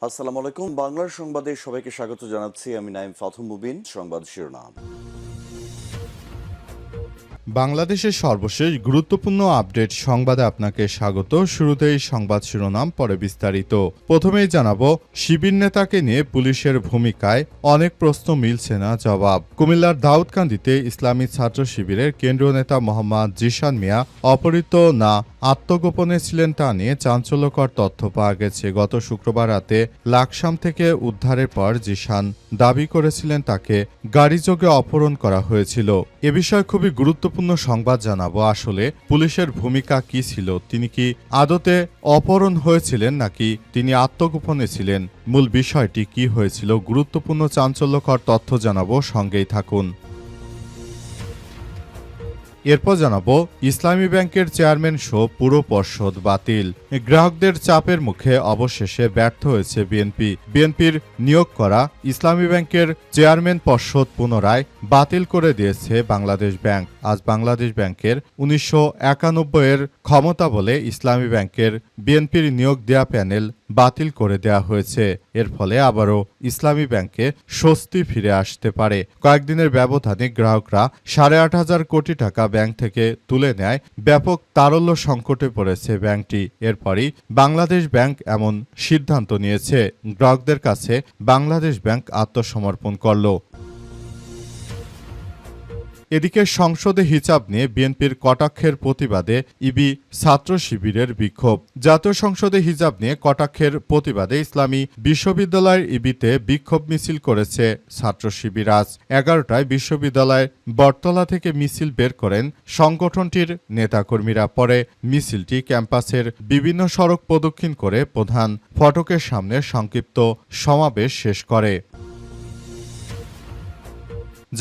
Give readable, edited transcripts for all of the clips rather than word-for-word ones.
আসসালামু আলাইকুম। বাংলার সংবাদে সবাইকে স্বাগত জানাচ্ছি। আমি নাইম ফাথুম মুবিন। সংবাদ শিরোনাম। বাংলাদেশের সর্বশেষ গুরুত্বপূর্ণ আপডেট সংবাদে আপনাকে স্বাগত। শুরুতেই সংবাদ শিরোনাম, পরে বিস্তারিত। প্রথমেই জানাবো, শিবির নেতাকে নিয়ে পুলিশের ভূমিকায় অনেক প্রশ্ন মিলছে না জবাব। কুমিল্লার দাউদকান্দিতে ইসলামী ছাত্র শিবিরের কেন্দ্রীয় নেতা মোহাম্মদ জিশান মিয়া অপহৃত না আত্মগোপনে ছিলেন তা নিয়ে চাঞ্চল্যকর তথ্য পাওয়া গেছে। গত শুক্রবার রাতে লাকসাম থেকে উদ্ধারের পর জিশান দাবি করেছিলেন তাকে গাড়িযোগে অপহরণ করা হয়েছিল। এ বিষয়ে খুবই গুরুত্বপূর্ণ সংবাদ জানাবো। আসলে পুলিশের ভূমিকা কি ছিল? তিনি কি আদতে অপহরণ হয়েছিলেন নাকি তিনি আত্মগোপনে ছিলেন? মূল বিষয়টি কি হয়েছিল? গুরুত্বপূর্ণ চাঞ্চল্যকর তথ্য জানাবো, সঙ্গেই থাকুন। এরপর জানাবো, ইসলামী ব্যাংকের চেয়ারম্যান সহ পুরো পর্ষদ বাতিল। গ্রাহকদের চাপের মুখে অবশেষে ব্যর্থ হয়েছে বিএনপির নিয়োগ করা ইসলামী ব্যাংকের চেয়ারম্যান পর্ষদ পুনরায় বাতিল করে দিয়েছে বাংলাদেশ ব্যাংক। আজ বাংলাদেশ ব্যাংকের 1991-এর ক্ষমতা বলে ইসলামী ব্যাংকের বিএনপির নিয়োগ দেয়া প্যানেল বাতিল করে দেয়া হয়েছে। এর ফলে আবারও ইসলামী ব্যাংকে স্বস্তি ফিরে আসতে পারে। কয়েকদিনের ব্যবধানে গ্রাহকরা 8.5 কোটি টাকা ব্যাংক থেকে তুলে নেয়। ব্যাপক তারল্য সংকটে পড়েছে ব্যাংকটি। এরপরই বাংলাদেশ ব্যাংক এমন সিদ্ধান্ত নিয়েছে। গ্রাহকদের কাছে বাংলাদেশ ব্যাংক আত্মসমর্পণ করল। এদিকে সংসদে হিজাব নিয়ে বিএনপির কটাক্ষের প্রতিবাদে ইবি ছাত্র শিবিরের বিক্ষোভ। জাতীয় সংসদে হিজাব নিয়ে কটাক্ষের প্রতিবাদে ইসলামী বিশ্ববিদ্যালয়ের ইবিতে বিক্ষোভ মিছিল করেছে ছাত্র শিবির। আজ 11টায় বিশ্ববিদ্যালয়ের বটতলা থেকে মিছিল বের করেন সংগঠনটির নেতাকর্মীরা। পরে মিছিলটি ক্যাম্পাসের বিভিন্ন সড়ক প্রদক্ষিণ করে প্রধান ফটকের সামনে সংক্ষিপ্ত সমাবেশ শেষ করে।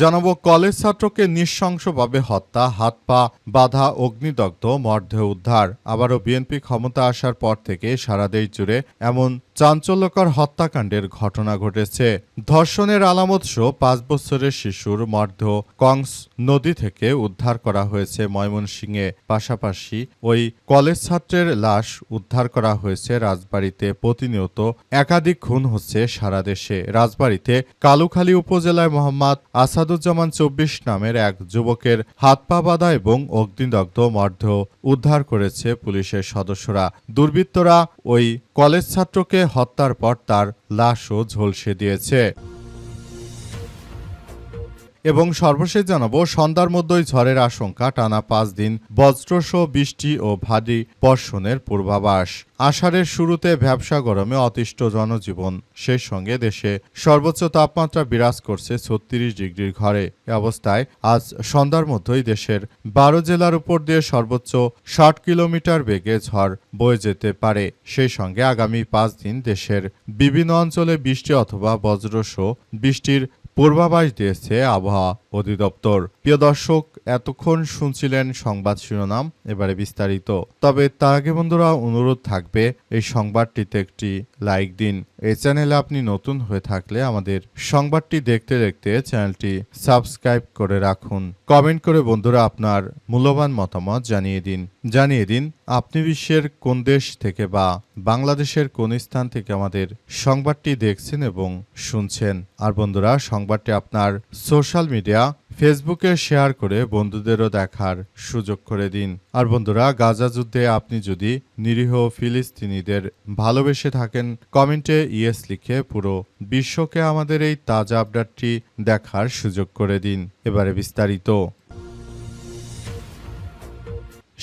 জানাবো, কলেজ ছাত্রকে নৃশংসভাবে হত্যা, হাত পা বাঁধা, অগ্নিদগ্ধ, মরদেহ উদ্ধার। আবারও বিএনপি ক্ষমতা আসার পর থেকে সারা দেশ জুড়ে এমন চাঞ্চল্যকর হত্যাকাণ্ডের ঘটনা ঘটেছে। ধর্ষণের আলামত সহ 5 বছরের শিশুর মরদেহ কংস নদী থেকে উদ্ধার করা হয়েছে ময়মনসিংহে। পাশাপাশি ওই কলেজ ছাত্রের লাশ উদ্ধার করা হয়েছে রাজবাড়ীতে। প্রতিনিয়ত একাধিক খুন হচ্ছে সারা দেশে। রাজবাড়ীতে কালুখালী উপজেলায় মোহাম্মদ আসাদুজ্জামান 24 নামের এক যুবকের হাত পা বাঁধা এবং অগ্নিদগ্ধ মরদেহ উদ্ধার করেছে পুলিশের সদস্যরা। দুর্বৃত্তরা ওই কলেজ ছাত্রকে হত্যার পর তার লাশও ঝলসে দিয়েছে। এবং সর্বশেষ জানাবো, সন্ধ্যার মধ্যেই ঝড়ের আশঙ্কা, টানা 5 দিন বজ্রসহ বৃষ্টি ও ভারী বর্ষণের পূর্বাভাস। আষাঢ়ের শুরুতে ভ্যাপসা গরমে অতিষ্ঠ জনজীবন। সেই সঙ্গে দেশে সর্বোচ্চ তাপমাত্রা বিরাজ করছে 36 ডিগ্রির ঘরে। এ অবস্থায় আজ সন্ধ্যার মধ্যেই দেশের 12 জেলার উপর দিয়ে সর্বোচ্চ 60 কিলোমিটার বেগে ঝড় বয়ে যেতে পারে। সেই সঙ্গে আগামী 5 দিন দেশের বিভিন্ন অঞ্চলে বৃষ্টি অথবা বজ্রসহ বৃষ্টির পূর্বাভাস দিয়েছে আবহাওয়া অধিদপ্তর। প্রিয় দর্শক, এতক্ষণ শুনছিলেন সংবাদ শিরোনাম, এবারে বিস্তারিত। তবে তার আগে বন্ধুরা, অনুরোধ থাকবে এই সংবাদটিতে একটি লাইক দিন। এই চ্যানেলে আপনি নতুন হয়ে থাকলে আমাদের সংবাদটি দেখতে দেখতে চ্যানেলটি সাবস্ক্রাইব করে রাখুন। কমেন্ট করে বন্ধুরা আপনার মূল্যবান মতামত জানিয়ে দিন আপনি বিশ্বের কোন দেশ থেকে বা বাংলাদেশের কোন স্থান থেকে আমাদের সংবাদটি দেখছেন এবং শুনছেন। আর বন্ধুরা, সংবাদটি আপনার সোশ্যাল মিডিয়া ফেসবুকে শেয়ার করে বন্ধুদেরও দেখার সুযোগ করে দিন। আর বন্ধুরা, গাজা যুদ্ধে আপনি যদি নিরীহ ফিলিস্তিনিদের ভালোবেসে থাকেন, কমেন্টে ইয়েস লিখে পুরো বিশ্বকে আমাদের এই তাজা আপডেটটি দেখার সুযোগ করে দিন। এবারে বিস্তারিত।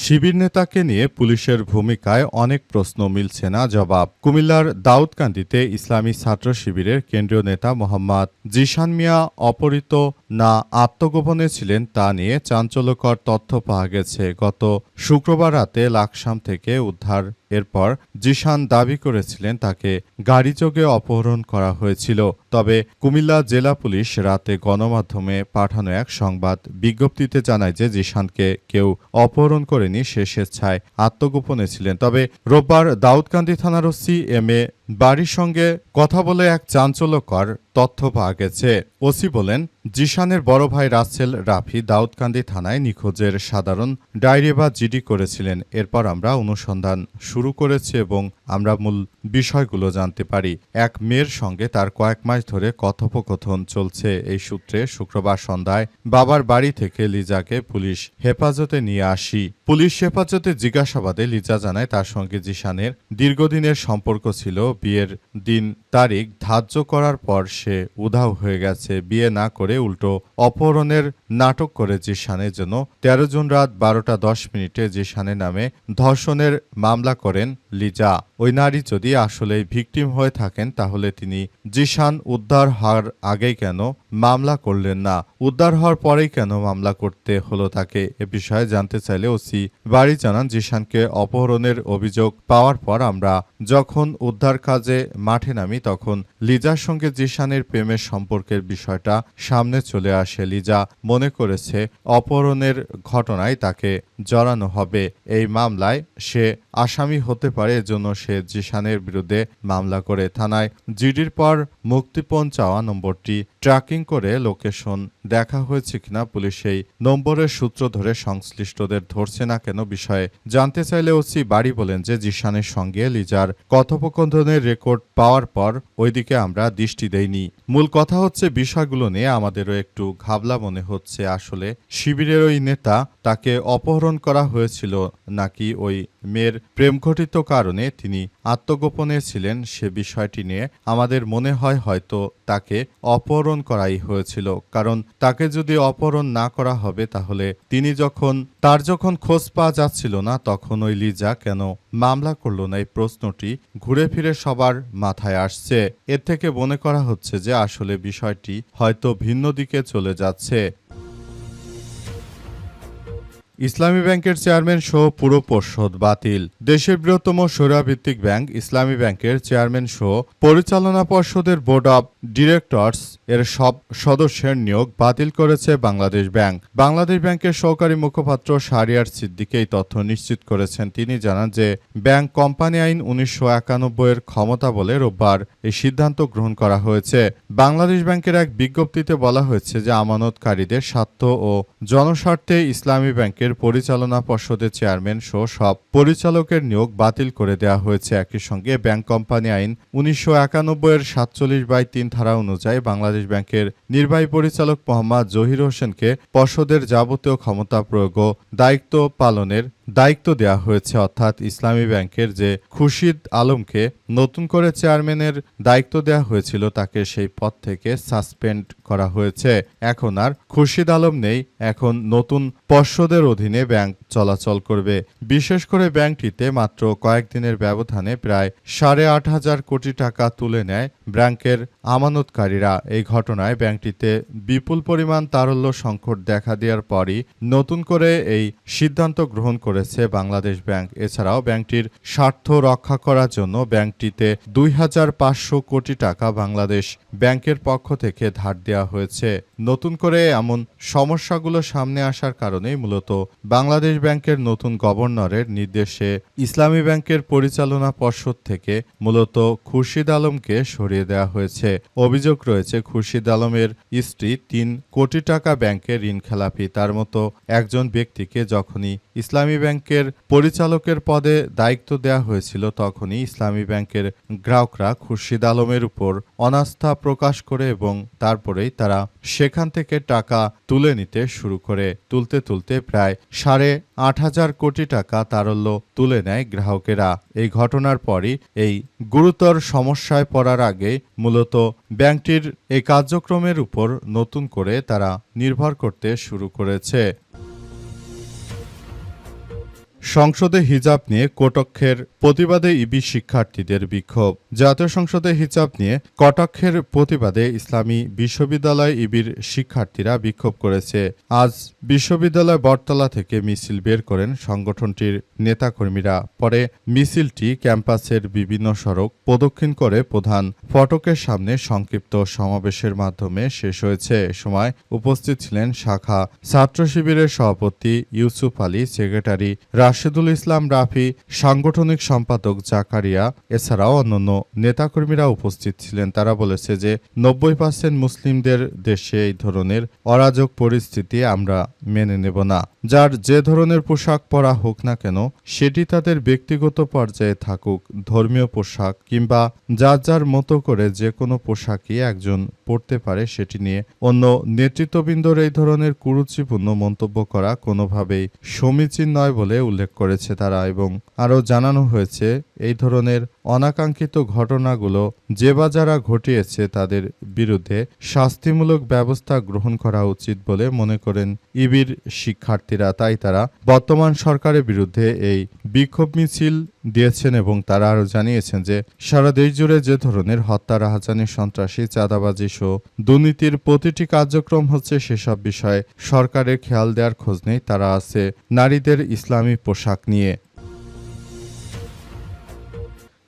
শিবির নেতাকে নিয়ে পুলিশের ভূমিকায় অনেক প্রশ্ন মিলছে না জবাব। কুমিল্লার দাউদকান্দিতে ইসলামী ছাত্র শিবিরের কেন্দ্রীয় নেতা মোহাম্মদ জিশান মিয়া অপহৃত না আত্মগোপনে ছিলেন তা নিয়ে চাঞ্চল্যকর তথ্য পাওয়া গেছে। গত শুক্রবার রাতে লাকসাম থেকে উদ্ধার এরপর জিশান দাবি করেছিলেন তাকে গাড়িযোগে অপহরণ করা হয়েছিল। তবে কুমিল্লা জেলা পুলিশ রাতে গণমাধ্যমে পাঠানো এক সংবাদ বিজ্ঞপ্তিতে জানায় যে জিশানকে কেউ অপহরণ করেনি, সে স্বেচ্ছায় আত্মগোপনে ছিলেন। তবে রোববার দাউদকান্দি থানার ওসি এম.এ বাড়ির সঙ্গে কথা বলে এক চাঞ্চল্যকর তথ্য পাওয়া গেছে। ওসি বলেন, জিশানের বড় ভাই রাসেল রাফি দাউদকান্দি থানায় নিখোঁজের সাধারণ ডায়েরি বা জিডি করেছিলেন। এরপর আমরা অনুসন্ধান শুরু করেছি এবং আমরা মূল বিষয়গুলো জানতে পারি। এক মেয়ের সঙ্গে তার কয়েক মাস ধরে কথোপকথন চলছে। এই সূত্রে শুক্রবার সন্ধ্যায় বাবার বাড়ি থেকে লিজাকে পুলিশ হেফাজতে নিয়ে আসি। পুলিশ হেফাজতে জিজ্ঞাসাবাদে লিজা জানায় তার সঙ্গে জিশানের দীর্ঘদিনের সম্পর্ক ছিল। বিয়ের দিন তারিখ ধার্য করার পর সে উধাও হয়ে গেছে। বিয়ে না করে উল্টো অপহরণের নাটক করে জিশানের জন্য ১৩ জুন রাত ১২:১০ জিশানের নামে ধর্ষণের মামলা করেন লিজা। ওই নারী যদি আসলেই ভিকটিম হয়ে থাকেন তাহলে তিনি জিশান উদ্ধার হওয়ার আগেই কেন মামলা করলেন না, উদ্ধার হওয়ার পরেই কেন মামলা করতে হলো তাকে? এ বিষয়ে জানতে চাইলে ওসি বাড়ি জানান, জিশানকে অপহরণের অভিযোগ পাওয়ার পর আমরা যখন উদ্ধার কাজে মাঠে নামি তখন লিজার সঙ্গে জিশানের প্রেমের সম্পর্কের বিষয়টা সামনে চলে আসে। লিজা মনে করেছে অপহরণের ঘটনায় তাকে জড়ানো হবে। এই মামলায় সে আসামি হতে পারে, এজন্য সে জিশানের বিরুদ্ধে মামলা করে থানায় জিডির পর মুক্তিপণ চাওয়া নম্বরটি ট্র্যাকিং করে লোকেশন দেখা হয়েছে কিনা পুলিশ এই নম্বরের সূত্র ধরে সংশ্লিষ্টদের ধরছে না কেন বিষয়ে জানতে চাইলে ওসি বাড়ি বলেন যে জিশানের সঙ্গে লিজার কথোপকথনের রেকর্ড পাওয়ার পর ওইদিকে আমরা দৃষ্টি দেইনি। মূল কথা হচ্ছে বিষয়গুলো নিয়ে আমাদেরও একটু ঘাবলা মনে হচ্ছে। আসলে শিবিরের ওই নেতা তাকে অপহরণ করা হয়েছিল নাকি ওই মেয়ের প্রেমঘটিত কারণে তিনি আত্মগোপনে ছিলেন, সে বিষয়টি নিয়ে আমাদের মনে হয় হয়তো তাকে অপহরণ করাই হয়েছিল। কারণ তাকে যদি অপহরণ না করা হবে তাহলে তার যখন খোঁজ পাওয়া যাচ্ছিল না তখন ওই লিজা কেন মামলা করল না, এই প্রশ্নটি ঘুরে ফিরে সবার মাথায় আসছে। এর থেকে মনে করা হচ্ছে যে আসলে বিষয়টি হয়তো ভিন্ন দিকে চলে যাচ্ছে। ইসলামী ব্যাংকের চেয়ারম্যান সহ পুরো পর্ষদ বাতিল। দেশের বৃহত্তম সৌরভিত্তিক ব্যাংক ইসলামী ব্যাংকের চেয়ারম্যান সহ পরিচালনা পর্ষদের বোর্ড অব ডিরেক্টরস এর সব সদস্যের নিয়োগ বাতিল করেছে বাংলাদেশ ব্যাংক। বাংলাদেশ ব্যাংকের সহকারী মুখপাত্র শাহরিয়ার সিদ্দিকী এই তথ্য নিশ্চিত করেছেন। তিনি জানান যে ব্যাংক কোম্পানি আইন ১৯৯১ এর ক্ষমতা বলে রোববার এই সিদ্ধান্ত গ্রহণ করা হয়েছে। বাংলাদেশ ব্যাংকের এক বিজ্ঞপ্তিতে বলা হয়েছে যে আমানতকারীদের স্বার্থ ও জনস্বার্থে ইসলামী ব্যাংকের পরিচালনা পর্ষদের চেয়ারম্যান সহ সব পরিচালকের নিয়োগ বাতিল করে দেওয়া হয়েছে। একই সঙ্গে ব্যাংক কোম্পানি আইন ১৯৯১ এর ৪৭/৩ ধারা অনুযায়ী বাংলাদেশ ব্যাংকের নির্বাহী পরিচালক মোহাম্মদ জহির হোসেনকে পর্ষদের যাবতীয় ক্ষমতা প্রয়োগ ও দায়িত্ব পালনের দায়িত্ব দেওয়া হয়েছে। অর্থাৎ ইসলামী ব্যাংকের যে খুরশিদ আলমকে নতুন করে চেয়ারম্যানের দায়িত্ব দেওয়া হয়েছিল তাকে সেই পদ থেকে সাসপেন্ড করা হয়েছে। এখন আর খুরশিদ আলম নেই, এখন নতুন পর্ষদের অধীনে ব্যাংক চলাচল করবে। বিশেষ করে ব্যাংকটিতে মাত্র কয়েকদিনের ব্যবধানে প্রায় ৮,৫০০ কোটি টাকা তুলে নেয় ব্যাংকের আমানতকারীরা। এই ঘটনায় ব্যাংকটিতে বিপুল পরিমাণ তারল্য সংকট দেখা দেওয়ার পরই নতুন করে এই সিদ্ধান্ত গ্রহণ করেছে বাংলাদেশ ব্যাংক। এছাড়াও ব্যাংকটির স্বার্থ রক্ষা করার জন্য ব্যাংকটিতে ২,৫০০ কোটি টাকা বাংলাদেশ ব্যাংকের পক্ষ থেকে ধার দেওয়া হয়েছে। নতুন করে এমন সমস্যাগুলো সামনে আসার কারণেই মূলত বাংলাদেশ ব্যাংকের নতুন গভর্নরের নির্দেশে ইসলামী ব্যাংকের পরিচালনা পর্ষদ থেকে মূলত খুরশিদ আলমকে সরিয়ে দেওয়া হয়েছে। অভিযোগ রয়েছে খুরশিদ আলমের স্ত্রী ৩ কোটি টাকা ব্যাংকের ঋণ খেলাপি। তার মতো একজন ব্যক্তিকে যখনই ইসলামী ব্যাংকের পরিচালকের পদে দায়িত্ব দেওয়া হয়েছিল তখনই ইসলামী ব্যাংকের গ্রাহকরা খুরশিদ আলমের উপর অনাস্থা প্রকাশ করে এবং তারপরেই তারা সেখান থেকে টাকা তুলে নিতে শুরু করে। তুলতে প্রায় ৮,৫০০ কোটি টাকা তারল্য তুলে নেয় গ্রাহকেরা। এই ঘটনার পরই এই গুরুতর সমস্যায় পড়ার আগে মূলত ব্যাংকটির এই কার্যক্রমের উপর নতুন করে তারা নির্ভর করতে শুরু করেছে। সংসদে হিজাব নিয়ে কটাক্ষের প্রতিবাদে ইবি শিক্ষার্থীদের বিক্ষোভ। জাতীয় সংসদে হিজাব নিয়ে কটাক্ষের প্রতিবাদে ইসলামী বিশ্ববিদ্যালয় ইবির শিক্ষার্থীরা বিক্ষোভ করেছে। আজ বিশ্ববিদ্যালয় বটতলা থেকে মিছিল বের করেন সংগঠনটির নেতাকর্মীরা। পরে মিছিলটি ক্যাম্পাসের বিভিন্ন সড়ক প্রদক্ষিণ করে প্রধান ফটকের সামনে সংক্ষিপ্ত সমাবেশের মাধ্যমে শেষ হয়েছে। এ সময় উপস্থিত ছিলেন শাখা ছাত্র শিবিরের সভাপতি ইউসুফ আলী, সেক্রেটারি রাশেদুল ইসলাম রাফি, সাংগঠনিক সম্পাদক জাকারিয়া এছাড়াও অন্যান্য নেতাকর্মীরা উপস্থিত ছিলেন। তারা বলেছে যে 90% মুসলিমদের দেশে এই ধরনের অরাজক পরিস্থিতি আমরা মেনে নেব না। যার যে ধরনের পোশাক পরা হোক না কেন সেটি তাদের ব্যক্তিগত পর্যায়ে থাকুক, ধর্মীয় পোশাক কিংবা যার যার মতো করে যে কোনো পোশাকই একজন পরতে পারে সেটি নিয়ে অন্য নেতৃত্ববৃন্দর এই ধরনের কুরুচিপূর্ণ মন্তব্য করা কোনোভাবেই সমীচীন নয় বলে উল্লেখ করেছে তারা, এবং আরও জানানো হয়েছে এই ধরনের অনাকাঙ্ক্ষিত ঘটনাগুলো যে বা যারা ঘটিয়েছে তাদের বিরুদ্ধে শাস্তিমূলক ব্যবস্থা গ্রহণ করা উচিত বলে মনে করেন ইবির শিক্ষার্থীরা। তাই তারা বর্তমান সরকারের বিরুদ্ধে এই বিক্ষোভ মিছিল দিয়েছেন এবং তারা আরও জানিয়েছেন যে সারা দেশ জুড়ে যে ধরনের হত্যা, রাহাজানি, সন্ত্রাসী, চাঁদাবাজি সহ দুর্নীতির প্রতিটি কার্যক্রম হচ্ছে সেসব বিষয়ে সরকারের খেয়াল দেওয়ার খোঁজ নেই। তারা আছে নারীদের ইসলামী পোশাক নিয়ে।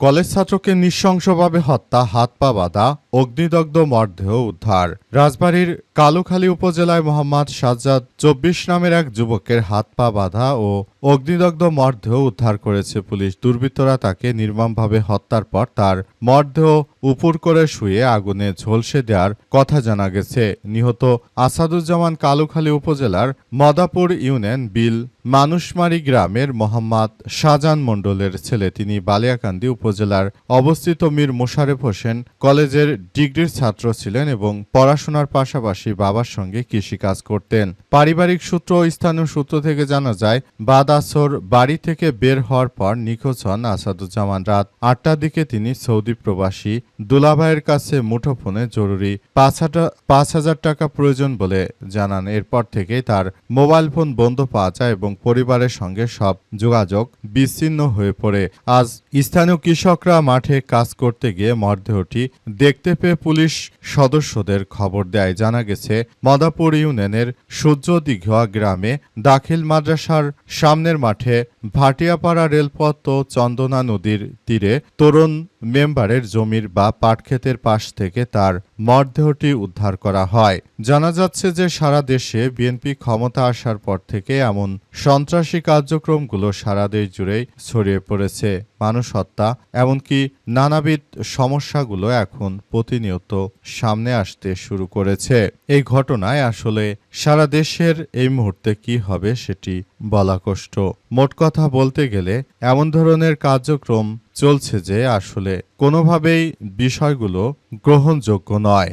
কলেজ ছাত্রকে নৃশংসভাবে হত্যা, হাত পা বাঁধা, অগ্নিদগ্ধ মরদেহ উদ্ধার। রাজবাড়ীর কালুখালী উপজেলায় মোহাম্মদ সাজ্জাদ 24 নামের এক যুবকের হাত পা বাঁধা ও অগ্নিদগ্ধ মরদেহ উদ্ধার করেছে পুলিশ। দুর্বৃত্তরা তাকে নির্মমভাবে হত্যার পর তার মরদেহ উপুর করে শুয়ে আগুনে ঝলসে দেওয়ার কথা জানা গেছে। নিহত আসাদুজ্জামান কালুখালী উপজেলার মদাপুর ইউনিয়ন বিল মানুষমারি গ্রামের মোহাম্মদ শাহজাহান মণ্ডলের ছেলে। তিনি বালিয়াকান্দি উপজেলার অবস্থিত মীর মোশারেফ হোসেন কলেজের ডিগ্রির ছাত্র ছিলেন এবং পড়াশোনার পাশাপাশি বাবার সঙ্গে কৃষিকাজ করতেন। পারিবারিক সূত্র ও স্থানীয় সূত্র থেকে জানা যায়, বাদ আসর বাড়ি থেকে বের হওয়ার পর নিখোঁজ হন আসাদুজ্জামান। রাত 8টার দিকে তিনি সৌদি প্রবাসী দুলাভাইয়ের কাছে মুঠোফোনে জরুরি 5,000 টাকা প্রয়োজন বলে জানান। এরপর থেকেই তার মোবাইল ফোন বন্ধ পাওয়া যায় এবং পরিবারের সঙ্গে সব যোগাযোগ বিচ্ছিন্ন হয়ে পড়ে। আজ স্থানীয় কৃষকরা মাঠে কাজ করতে গিয়ে মরদেহটি দেখতে পেয়ে পুলিশ সদস্যদের খবর দেয়। জানা গেছে মদাপুর ইউনিয়নের সূর্যদিঘোয়া গ্রামে দাখিল মাদ্রাসার সামনের মাঠে ভাটিয়াপাড়া রেলপথ ও চন্দনা নদীর তীরে তরুণ মেম্বারের জমির বা পাটক্ষেতের পাশ থেকে তার মরদেহটি উদ্ধার করা হয়। জানা যাচ্ছে যে সারা দেশে বিএনপি ক্ষমতা আসার পর থেকে এমন সন্ত্রাসী কার্যক্রমগুলো সারা দেশ জুড়েই ছড়িয়ে পড়েছে। মানুষ হত্যা এমনকি নানাবিধ সমস্যাগুলো এখন প্রতিনিয়ত সামনে আসতে শুরু করেছে। এই ঘটনায় আসলে সারা দেশের এই মুহূর্তে কি হবে সেটি বলা কষ্ট। মোট কথা বলতে গেলে এমন ধরনের কার্যক্রম চলছে যে আসলে কোনোভাবেই বিষয়গুলো গ্রহণযোগ্য নয়।